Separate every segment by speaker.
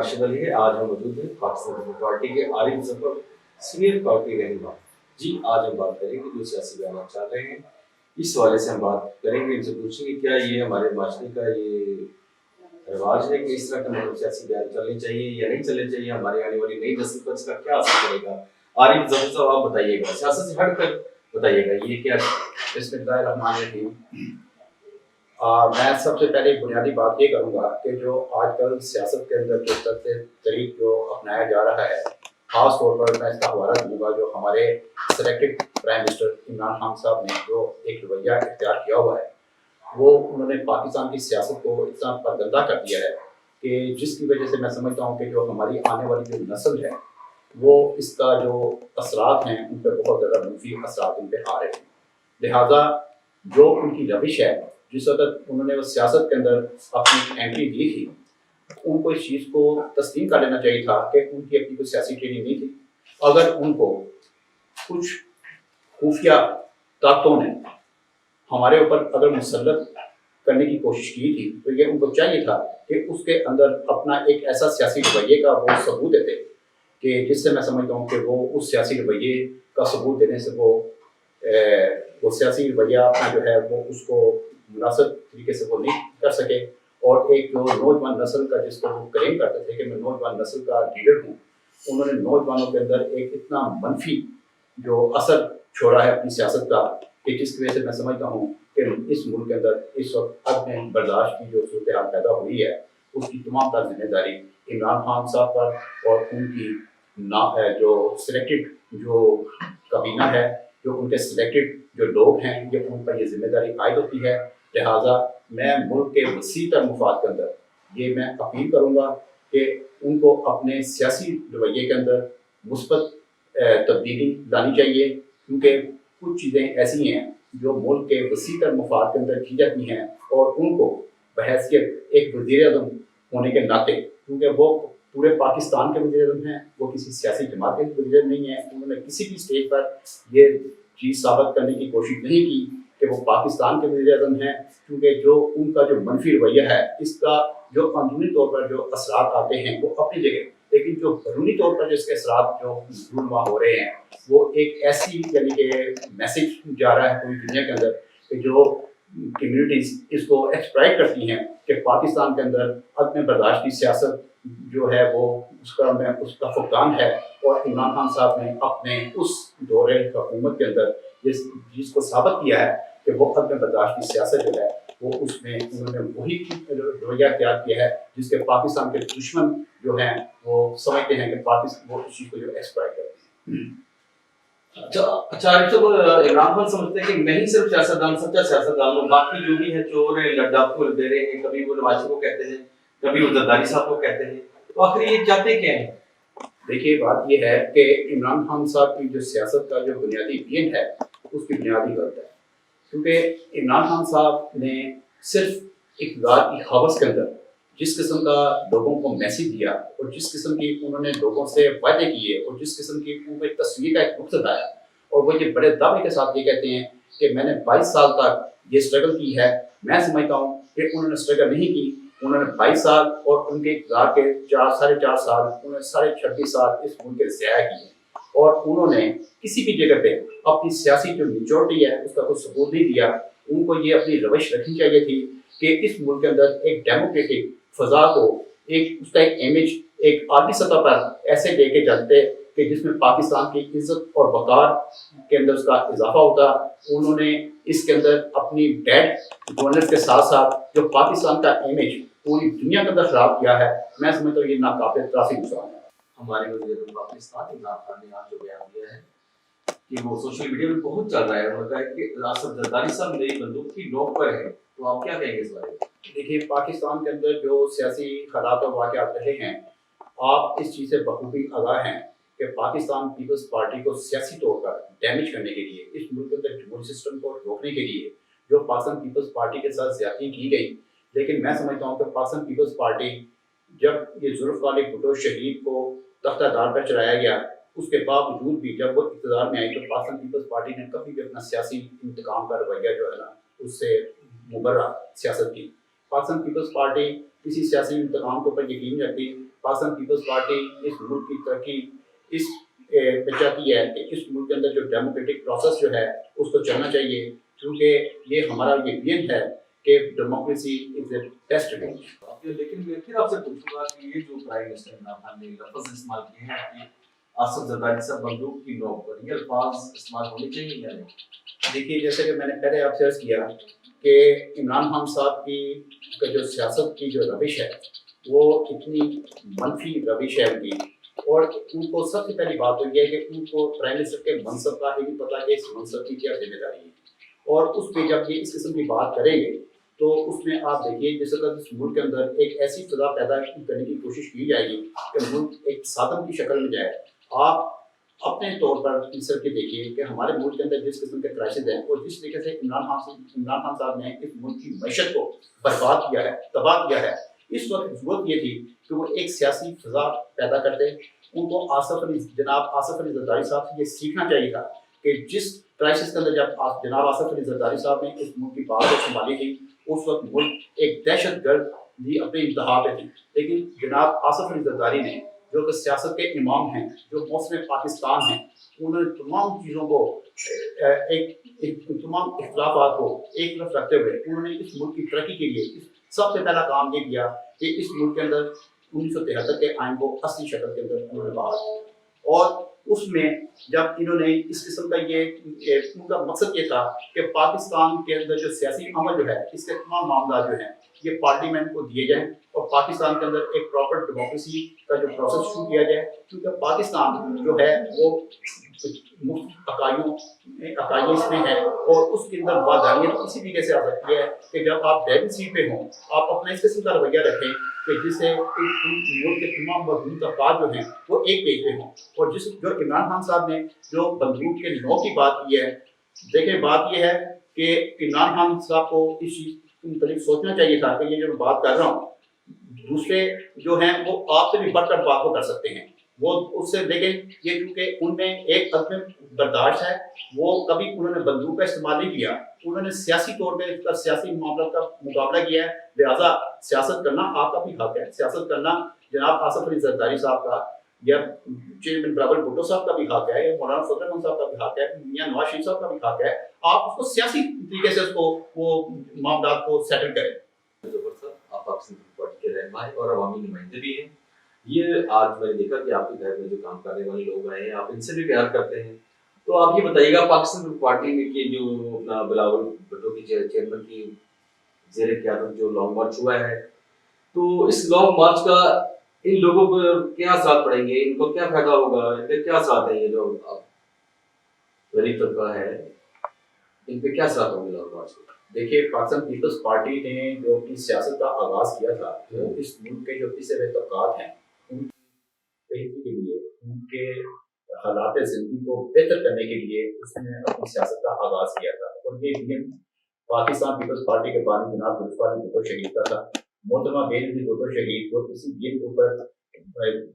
Speaker 1: राशिद अली है। आज हम मौजूद हैं पाकिस्तान पीपल्स पार्टी के आरिफ जफर सीनियर पार्टी रहनुमा। जी, आज हम बात करेंगे जो सियासी बयान चल रहे हैं, इस हवाले से हम बात करेंगे। इनसे पूछेंगे क्या ये हमारे माशरे का ये रिवाज है कि इस तरह के मतलब सियासी बयान चलने चाहिए या नहीं चलने चाहिए, हमारे आने वाली नई नस्ल पर इसका क्या असर पड़ेगा। आरिफ जफर साहब, आप बताइएगा, सियासत से हट कर बताइएगा ये क्या।
Speaker 2: बिस्मिल्लाहिर्रहमानिर्रहीम। मैं सबसे पहले बुनियादी बात ये करूँगा कि जो आजकल सियासत के अंदर जो तरीक जो अपनाया जा रहा है, ख़ास तौर पर मैं इसका हवाला दूँगा जो हमारे selected prime minister Imran Khan साहब ने जो एक रवैया इख्तियार किया हुआ है, वो उन्होंने पाकिस्तान की सियासत को इतना परगंदा कर दिया है कि जिसकी वजह से मैं समझता हूँ कि जो हमारी आने वाली जो नस्ल है, वो इसका जो असरात हैं उन पर बहुत ज़्यादा मनफी असरात उन पर आ रहे हैं। लिहाजा जो उनकी रविश है, जिस वक्त उन्होंने उस सियासत के अंदर अपनी एंट्री दी थी, उनको इस चीज़ को तस्लीम कर लेना चाहिए था कि उनकी अपनी कोई सियासी ट्रेनिंग नहीं थी। अगर उनको कुछ खुफिया ताकतों ने हमारे ऊपर अगर मुसल्लत करने की कोशिश की थी, तो ये उनको चाहिए था कि उसके अंदर अपना एक ऐसा सियासी रवैये का वो सबूत देते कि जिससे मैं समझता हूँ कि वो उस सियासी रवैये का सबूत देने से वो सियासी रवैया अपना जो है वो उसको मुनासिब तरीके से वो नहीं कर सके। और एक जो नौजवान नस्ल का जिसको वो क्लेम करते थे कि मैं नौजवान नस्ल का लीडर हूँ, उन्होंने नौजवानों के अंदर एक इतना मनफी जो असर छोड़ा है अपनी सियासत का कि जिसकी वजह से मैं समझता हूँ कि इस मुल्क के अंदर इस वक्त अदम बर्दाश्त की जो सूरत हाल पैदा हुई है, उसकी तमाम तर जिम्मेदारी इमरान खान साहब पर और उनकी जो सिलेक्टेड जो काबीना है, जो उनके सिलेक्टेड जो लोग हैं, ये उन पर ये जिम्मेदारी आयद होती है। लिहाजा मैं मुल्क के वसी तर मुफाद के अंदर ये मैं अपील करूँगा कि उनको अपने सियासी रवैये के अंदर मुस्बत तब्दीली लानी चाहिए, क्योंकि कुछ चीज़ें ऐसी हैं जो मुल्क के वसी तर मुफाद के अंदर की जाती हैं और उनको बहैसियत एक वज़ीर-ए-आज़म होने के नाते, क्योंकि वो पूरे पाकिस्तान के वज़ीर-ए-आज़म हैं, वो किसी सियासी जमात के वज़ीर नहीं हैं, उन्होंने किसी भी स्टेज पर ये चीज़ साबित करने की कोशिश नहीं की कि वो पाकिस्तान के वज़ीर-ए-आज़म हैं, क्योंकि जो उनका जो मनफी रवैया है, इसका जो अंदरूनी तौर पर जो असरात आते हैं वो अपनी जगह, लेकिन जो बैरूनी तौर पर जिसके असरात जो रूनुमा हो रहे हैं, वो एक ऐसी यानी कि मैसेज जा रहा है पूरी दुनिया के अंदर कि जो कम्युनिटीज़ इसको एक्सप्लॉइट करती हैं कि पाकिस्तान के अंदर अदम बर्दाश्त की सियासत जो है वो उसका फुकदान है। और इमरान खान साहब ने अपने उस दौरे हुकूमत के अंदर जिसको साबित किया है कि वो अदम बर्दाश्त की सियासत जो है वो उसमें उन्होंने वही रवैया इख्तियार किया है जिसके पाकिस्तान के दुश्मन जो हैं वो समझते हैं कि पाकिस्तान वो उस चीज़ को जो एक्सप्लॉइट करते हैं।
Speaker 1: अच्छा आरिफ साहब, इमरान खान समझते हैं कि मैं ही सिर्फ सियासतदान, सच्चा सियासतदान हूँ, बाकी जो भी है चोर है, लड्डाफ को दे रहे हैं, कभी वो नवाज को कहते हैं, कभी वो जरदारी साहब को कहते हैं, तो आखिर ये चाहते क्या हैं?
Speaker 2: देखिए, बात यह है कि इमरान खान साहब की जो सियासत का जो बुनियादी विजन है उसकी बुनियादी गलत है, क्योंकि इमरान खान साहब ने सिर्फ इक़्तिदार की हवस के अंदर जिस किस्म का लोगों को मैसेज दिया और जिस किस्म की उन्होंने लोगों से वादे किए और जिस किस्म की उनको एक तस्वीर का एक रुख बताया, और वो ये बड़े दावे के साथ ये कहते हैं कि मैंने 22 साल तक ये स्ट्रगल की है। मैं समझता हूँ कि उन्होंने स्ट्रगल नहीं की, उन्होंने 22 साल और उनके इक़्तिदार के 4-4.5 साल, उन्होंने 36.5 साल इस मुल्क के ज़ाया किए और उन्होंने किसी भी जगह पे अपनी सियासी जो मेच्योरिटी है उसका कोई सबूत नहीं दिया। उनको ये अपनी रविश रखनी चाहिए थी कि इस मुल्क के अंदर एक डेमोक्रेटिक फ़ज़ा को एक उसका एक इमेज एक आलमी सतह पर ऐसे लेके चलते कि जिसमें पाकिस्तान की इज्जत और वक़ार के अंदर उसका इजाफा होता। उन्होंने इसके अंदर अपनी डेड गवर्नेंस के साथ साथ जो पाकिस्तान का इमेज पूरी दुनिया के अंदर ख़राब किया है। मैं समझता हूँ ये नाकाबिल तरासी नुकसान है।
Speaker 1: हमारे वज़ीर पाकिस्तान इमरान खान ने आज जो बयान दिया है कि वो सोशल मीडिया में बहुत चल रहा है, उन्होंने कहा कि राशिद जरदारी साहब मेरी बंदूक की नोक पर है, तो आप क्या कहेंगे इस बारे में?
Speaker 2: देखिए, पाकिस्तान के अंदर जो सियासी हालात और वाक़यात रहे हैं, आप इस चीज़ से बखूबी आगाह हैं कि पाकिस्तान पीपल्स पार्टी को सियासी तौर पर डैमेज करने के लिए, इस मुल्क के अंदर जमहूरी सिस्टम को रोकने के लिए जो पाकिस्तान पीपल्स पार्टी के साथ ज़्यादती की गई। लेकिन मैं समझता हूँ कि पाकिस्तान पीपल्स पार्टी जब ये जुल्फ़िकार अली भुट्टो शहीद को तख्तादार पर चढ़ाया गया, उसके बावजूद भी जब वो इक़्तिदार में आई तो पाकिस्तान पीपल्स पार्टी ने कभी भी अपना सियासी इंतकाम का रवैया जो है ना उससे मुबर्रा सियासत की। पाकिस्तान पीपल्स पार्टी किसी सियासी इंतकाम के ऊपर यकीन रखती पाकिस्तान पीपल्स पार्टी इस मुल्क की तरक्की इस पे चाहती है कि इस मुल्क के अंदर जो डेमोक्रेटिक प्रोसेस जो है उसको चलना चाहिए, क्योंकि ये हमारा ये विजन है कि democracy is the best way.
Speaker 1: लेकिन मैं फिर आपसे पूछूंगा कि ये जो प्राइम मिनिस्टर इमरान खान ने लफ्ज इस्तेमाल किए हैं कि आसफ जरदारी साहब बंदूक की नोक पर, ये अल्फाज इस्तेमाल होने चाहिए या नहीं?
Speaker 2: देखिए, जैसे कि मैंने पहले आपसे अर्ज किया कि इमरान खान साहब की का जो सियासत की जो रविश है वो इतनी मनफी रविश है उनकी, और उनको सबसे पहली बात तो ये है कि उनको प्राइम मिनिस्टर के मनसब का ही नहीं पता कि इस मनसब की क्या जिम्मेदारी है, और उस पर जब ये इस किस्म की बात करेंगे तो उसमें आप देखिए जिस वक्त इस मुल्क के अंदर एक ऐसी फिजा पैदा करने की कोशिश की जाएगी कि मुल्क एक साधन की शक्ल में जाए। आप अपने तौर पर सर के देखिए कि हमारे मुल्क के अंदर जिस किस्म के क्राइसिस हैं और जिस तरीके से इमरान खान साहब ने इस मुल्क की मैशत को बर्बाद किया है, तबाह किया है, इस वक्त जरूरत ये थी कि वो एक सियासी फिजा पैदा करते। उनको जनाब आसफ अली जरदारी साहब से ये सीखना चाहिए था कि जिस क्राइसिस के अंदर जब जनाब आसफ अली जरदारी साहब ने इस मुल्क की बात को संभाली थी, उस वक्त मुल्क एक दहशत गर्द भी अपने इंतहा पे थी, लेकिन जनाब आसफ अली जरदारी ने जो कि सियासत के इमाम हैं, जो मौसम पाकिस्तान हैं, उन्होंने तमाम चीज़ों को तमाम इख्तलाफात को एक तरफ रखते हुए उन्होंने इस मुल्क की तरक्की के लिए सबसे पहला काम ये किया कि इस मुल्क के अंदर 1973 के आइन को असली शक्ल के अंदर उन्होंने बहाल किया। और उसमें जब इन्होंने इस किस्म का ये उनका मकसद ये था कि पाकिस्तान के अंदर जो सियासी अमल जो है इसके तमाम मामला जो हैं ये पार्लियामेंट को दिए जाएं और पाकिस्तान के अंदर एक प्रॉपर डेमोक्रेसी का जो प्रोसेस शुरू किया जाए, क्योंकि पाकिस्तान जो है वो मुफ्त अकाइयों इसमें है और उसके अंदर वादानियत इसी तरीके से आ सकती है कि जब आप ड्राइविंग सीट पे हों आप अपना इस किस्म का रवैया रखें कि जिससे मुल्क के तमाम मजलूम तबकात जो हैं वो एक पेज पे हों। और जो इमरान खान साहब ने जो बंदूक के नौ की बात की है, देखें बात यह है कि इमरान खान साहब को इस चीज़ के मुताबिक सोचना चाहिए था कि ये जो मैं बात कर रहा हूँ दूसरे जो हैं वो आपसे भी बढ़कर बात को कर सकते हैं, वो उससे देखें ये क्योंकि उनमें एक अदम बर्दाश्त है, वो कभी उन्होंने बंदूक का इस्तेमाल नहीं किया, उन्होंने सियासी तौर पे इसका सियासी मामला का मुकाबला किया है, लिहाजा सियासत करना आपका भी हक है, सियासत करना जनाब आसफ अली जरदारी साहब का या चेयरमैन बिलावल भुट्टो साहब का भी हक है, या मौलाना फजल रहमान साहब का भी हक है, मियां नवाज शरीफ साहब का भी हक है, आप उसको सियासी तरीके से उसको वो मामला को सेटल करें।
Speaker 1: आप पाकिस्तान पार्टी के रहनुमा और अवामी नुमाइंदे भी हैं। ये आज मैंने देखा कि आपके घर में जो काम करने वाले लोग आए हैं आप इनसे भी प्यार करते हैं, तो आप ये बताइएगा पाकिस्तान पार्टी में कि जो अपना बिलावल भुट्टो की चेयरमैन की ज़ेरे क़यादत जो लॉन्ग मार्च हुआ है, तो इस लॉन्ग मार्च का इन लोगों पर क्या असर पड़ेंगे, इनको क्या फायदा होगा, इनके क्या साथ है, ये जो गरीब तबका है इन पे क्या असर होंगे लॉन्ग मार्च के?
Speaker 2: देखिए, पाकिस्तान पीपल्स पार्टी ने जो अपनी सियासत का आगाज़ किया था वो इस मुल्क के जो पिछड़े हुए तबकात हैं उनकी बेहतरी के लिए, उनके हालात ज़िंदगी को बेहतर करने के लिए उसने अपनी सियासत का आगाज़ किया था। और ये विजन पाकिस्तान पीपल्स पार्टी के बानी जनाब जुल्फ़िकार अली भुट्टो शहीद का था। मोहतरमा बेनज़ीर भुट्टो शहीद वो इसी विजन के ऊपर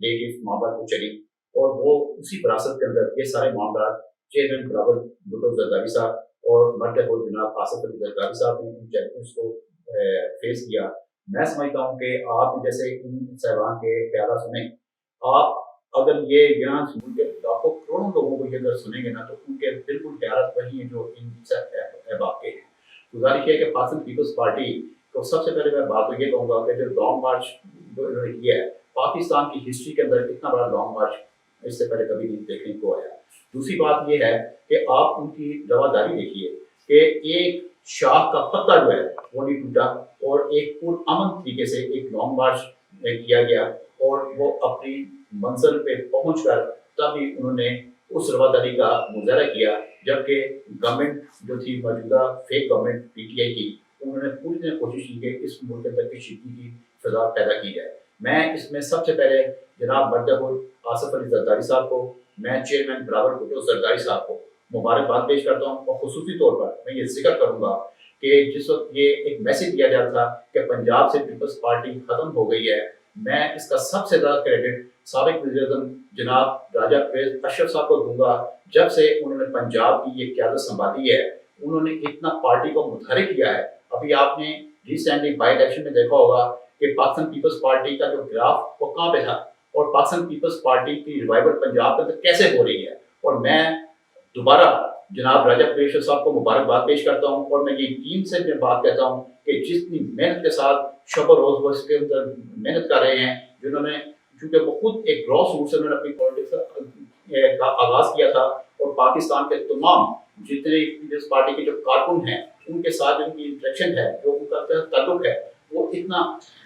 Speaker 2: लेके इस मामला को चली और वो उसी विरासत के अंदर ये सारे मामला चेयरमैन बिलावल भुट्टो जरदारी साहब और मरते हुए जनाब आसफ अली जरदारी साहब ने इन चैलेंज को फेस किया। मैं समझता हूँ कि आप जैसे इन साहबान के ख्याल सुने, आप अगर ये यहाँ मुल्क के लाखों करोड़ों लोगों को ये अगर सुनेंगे ना तो उनके बिल्कुल ख्याल वही हैं जो इन अहबाब के हैं। गुजारिश है कि पाकिस्तान पीपल्स पार्टी तो सबसे पहले मैं बात तो ये कहूँगा कि जो लॉन्ग मार्च जो इन्होंने किया है पाकिस्तान की हिस्ट्री के अंदर इतना बड़ा लॉन्ग मार्च इससे पहले कभी नहीं देखने को आया। दूसरी बात यह है कि आप उनकी रवादारी देखिए कि एक शाख का पत्ता जो है वो नहीं टूटा और एक पुरअमन तरीके से एक लॉन्ग मार्च किया गया और वो अपनी मंजिल पे पहुंचकर तभी उन्होंने उस रवादारी का मुजाहरा किया, जबकि गवर्नमेंट जो थी मौजूदा फेक गवर्नमेंट पीटीआई की उन्होंने पूरी तरह कोशिश की कि इस मुल्क के अंदर कशीदगी की फिजा पैदा की जाए। मैं इसमें सबसे पहले जनाब मर्दहुल आसफ अली जरदारी साहब को, मैं चेयरमैन बिलावल भुट्टो जरदारी साहब को मुबारकबाद पेश करता हूँ और खुसूसी तौर पर मैं ये जिक्र करूँगा कि जिस वक्त ये एक मैसेज दिया जा था कि पंजाब से पीपल्स पार्टी खत्म हो गई है, मैं इसका सबसे ज़्यादा क्रेडिट साबिक वज़ीर-ए-आज़म जनाब राजा परवेज़ अशरफ साहब को दूंगा। जब से उन्होंने पंजाब की ये क़यादत संभाली है उन्होंने इतना पार्टी को मुतहरिक किया है। अभी आपने रिसेंटली बाई इलेक्शन में देखा होगा کہ پاکستان پیپلز پارٹی کا جو گراف وہ کہاں پہ تھا اور پاکستان پیپلز پارٹی کی ریوائول پنجاب میں کیسے ہو رہی ہے. اور میں دوبارہ جناب راجہ پریشر صاحب کو مبارکباد پیش کرتا ہوں اور میں یہ ٹیم سے میں بات کہتا ہوں کہ جتنی محنت کے ساتھ شب و روز وہ اس کے اندر محنت کر رہے ہیں, جنہوں نے چونکہ وہ خود ایک گراس روٹ سے انہوں نے اپنی پالیٹکس کا آغاز کیا تھا اور پاکستان کے تمام جتنے پیپلز پارٹی کے جو کارکن ہیں ان کے ساتھ ان کی انٹریکشن ہے, جو ان کا تعلق ہے, وہ اتنا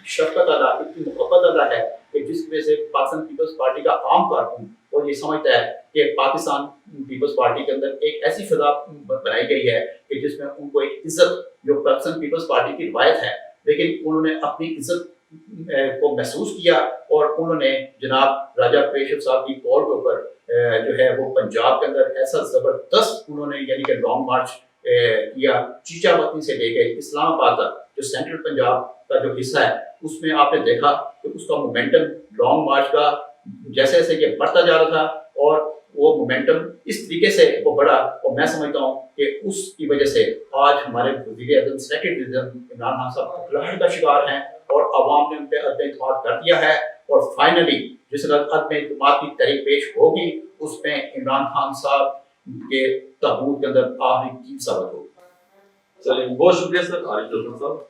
Speaker 2: شفقت والا, اتنی محبت والا ہے کہ جس وجہ سے پاکستان پیپلز پارٹی کا عام کارکن وہ یہ سمجھتا ہے کہ پاکستان پیپلز پارٹی کے اندر ایک ایسی فضا بنائی گئی ہے کہ جس میں ان کو ایک عزت, جو پاکستان پیپلز پارٹی کی روایت ہے, لیکن انہوں نے اپنی عزت کو محسوس کیا اور انہوں نے جناب راجہ پریشر صاحب کی کال کے اوپر جو ہے وہ پنجاب کے اندر ایسا زبردست انہوں نے یعنی کہ لانگ مارچ کیا, چیچا وطنی سے لے کے اسلام آباد تک جو سینٹرل پنجاب کا جو حصہ ہے اس میں آپ نے دیکھا کہ اس کا مومنٹم لانگ مارچ کا جیسے جیسے یہ بڑھتا جا رہا تھا اور وہ مومنٹم اس طریقے سے وہ بڑھا, اور میں سمجھتا ہوں کہ اس کی وجہ سے آج ہمارے وزیر اعظم سیکرٹری عمران خان صاحب گھبراہٹ کا شکار ہیں اور عوام نے ان پہ عدم اعتماد کر دیا ہے, اور فائنلی جس وقت عدم اعتماد کی تحریک پیش ہوگی اس میں عمران خان صاحب کے تابوت کے اندر آخری چیز ثابت ہوگی.
Speaker 1: چلیے بہت شکریہ سر عارف ڈاکٹر صاحب.